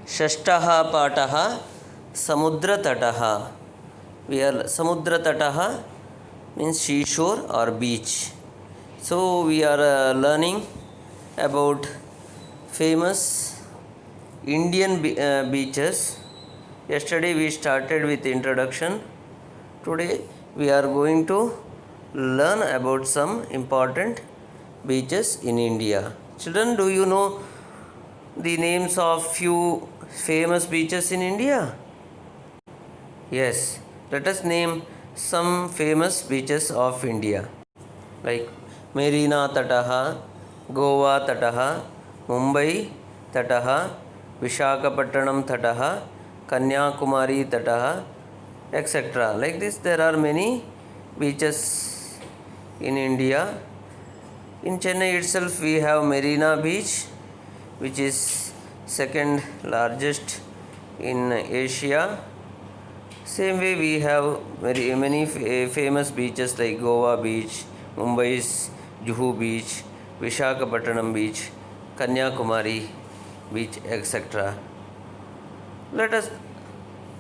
षष्ठः पाठः समुद्रतटः. We are samudratataha means seashore or beach. So we are learning about famous Indian beaches. Yesterday we started with introduction. Today we are going to learn about some important beaches in India. Children, do you know the names of few famous beaches in India? Yes, let us name some famous beaches of India like Marina Tataha, Goa Tataha, Mumbai Tataha, Vishakhapattanam Tataha, Kanyakumari Tataha, etc. Like this, there are many beaches in India. In Chennai itself, we have Marina Beach, which is second largest in Asia. Same way, we have very many famous beaches like Goa Beach, Mumbai's Juhu Beach, Vishakhapattanam Beach, Kanyakumari Beach, etc. Let us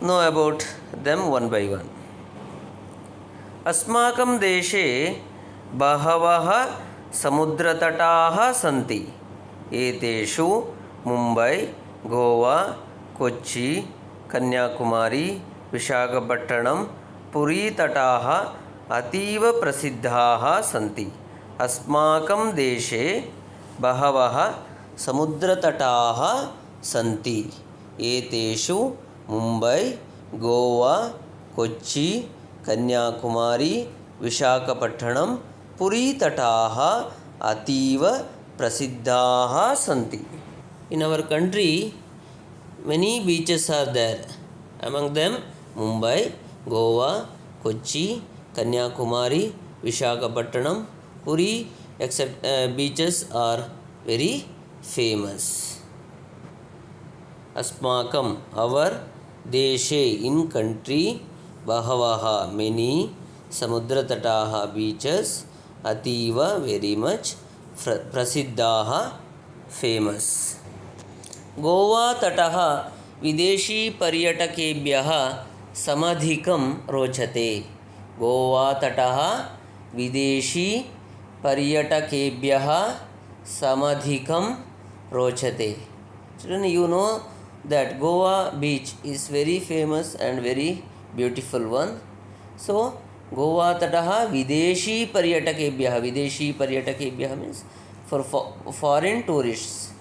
know about them one by one. अस्माकं देशे बहवः समुद्रतटाः सन्ति. एतेषु मुम्बै, गोवा, कोच्चि, कन्याकुमारी, विशाखपट्टणम, पुरी तटाः अतीव प्रसिद्धाः सन्ति. अस्माकं देशे बहवः समुद्रतटाः सन्ति. एतेषु मुम्बै, गोवा, कोच्चि, कन्याकुमारी, विशाखपट्टणम, पुरी तटाः अतीव प्रसिद्धाः सन्ति. In our country, many beaches are there. Among them, Mumbai, Goa, Kochi, Kanyakumari, Vishakhapattanam, Puri, etc. Beaches are very famous. Asmakam, our deshe, in country, Bahavaha, many, Samudratataha beaches, Ativa, very much, Prasiddhaha, famous. Goa Tataha विदेशी पर्यटकेभ्यः समधिकं रोचते. गोवा तटः विदेशी पर्यटकेभ्यः समधिकं रोचते. Children, you know that Goa beach is very famous and very beautiful one. So Goa तटः विदेशी पर्यटकेभ्यः, विदेशी पर्यटकेभ्यः means for foreign tourists,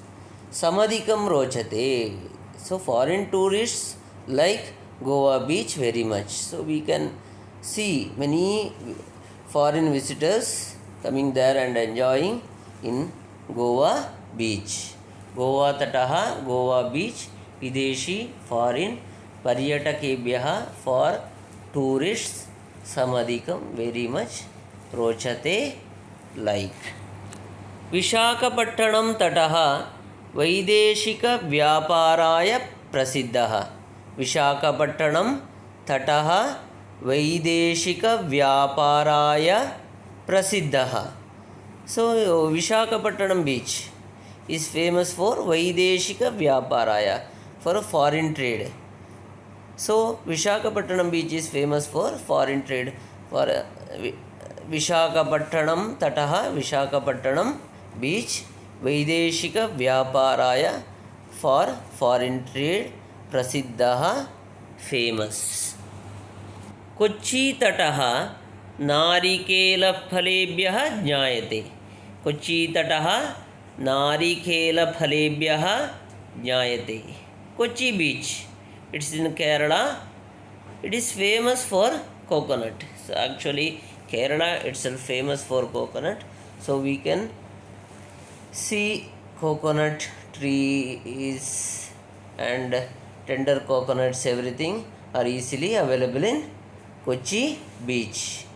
समधिकं रोचते. So foreign tourists like Goa beach very much. So we can see many foreign visitors coming there and enjoying in Goa beach. Goa Tataha, Goa beach, Videshi, foreign, Paryatakebhyaha, for tourists, Samadhikam, very much, Rochate, like. Vishakhapattanam Tataha, वैदेशिक व्यापाराय प्रसिद्धः. विशाखपट्टणम तटः वैदेशिक व्यापाराय प्रसिद्धः. So Vishakhapattanam beach is famous for वैदेशिक व्यापाराय, for foreign trade. So Vishakhapattanam beach is famous for foreign trade. For Vishakhapattanam तटः, Vishakhapattanam beach, वैदेशिक व्यापाराय, for foreign trade, प्रसिद्धः, famous. Kochi तटः नारिकेलफलेभ्यः ज्ञायते. कोच्चि तटः नारिकेलफलेभ्यः ज्ञायते. Kochi beach, it's in Kerala. It is famous for coconut. So actually Kerala itself famous for coconut. So we can see coconut trees and tender coconuts, everything are easily available in Kochi beach.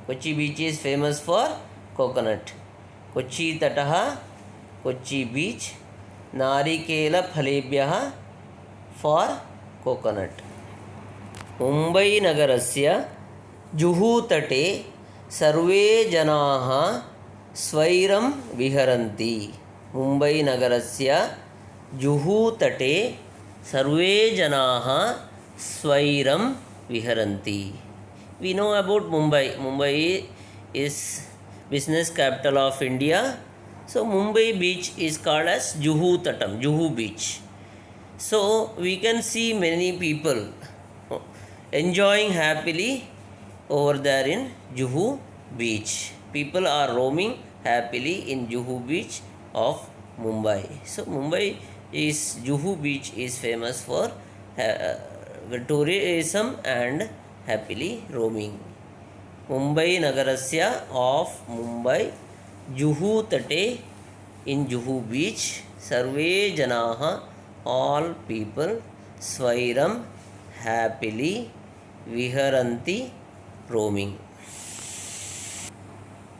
Kochi beach is famous for coconut. Kochi Tataha, Kochi beach, Narikela Phalebhyaha, for coconut. Mumbai Nagarasya Juhu Tate Sarve Janaha स्वैरं विहरन्ति. Mumbai नगरस्य जुहू तटे सर्वे जनाः स्वैरं विहरन्ति. We know about Mumbai. Mumbai is business capital of India. So Mumbai beach is called as Juhu Tatam, Juhu beach. So we can see many people enjoying happily over there in Juhu beach. People are roaming happily in Juhu beach of Mumbai. So Mumbai is Juhu beach is famous for tourism and happily roaming. Mumbai nagarasya of Mumbai Juhu tate in Juhu beach sarve janaah all people swairam happily viharanti roaming.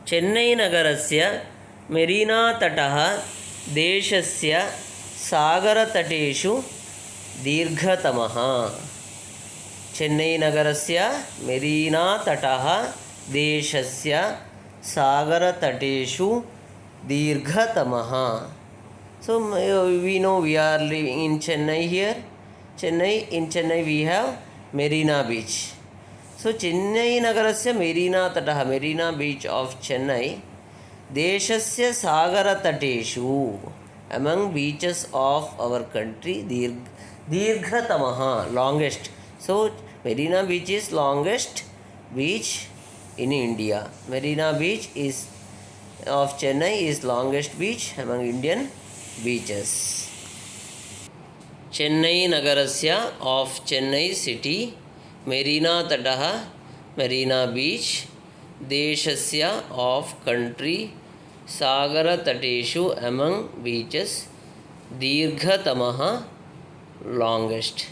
Chennai nagarasya Marina tatah देशस्य सागरतटेषु दीर्घतमः. चेन्नैनगरस्य मेरीनातटः देशस्य सागरतटेषु दीर्घतमः. So we know we are living in Chennai here. In Chennai we have Marina Beach. So Chennai nagarasya Marina-tatah, Marina Beach of Chennai, Deshasya Sagaratateshu, among beaches of our country, Dirghatamaha, longest. So Marina Beach is longest beach in India. Marina Beach is of Chennai is longest beach among Indian beaches. Chennai nagarasya of Chennai city, Marina Tataha, Marina Beach, Deshasya of country, Sagara Tateshu among beaches, Dirghatamaha longest.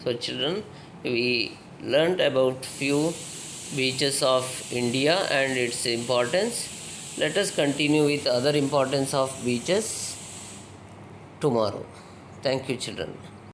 So children, we learnt about few beaches of India and its importance. Let us continue with other importance of beaches tomorrow. Thank you children.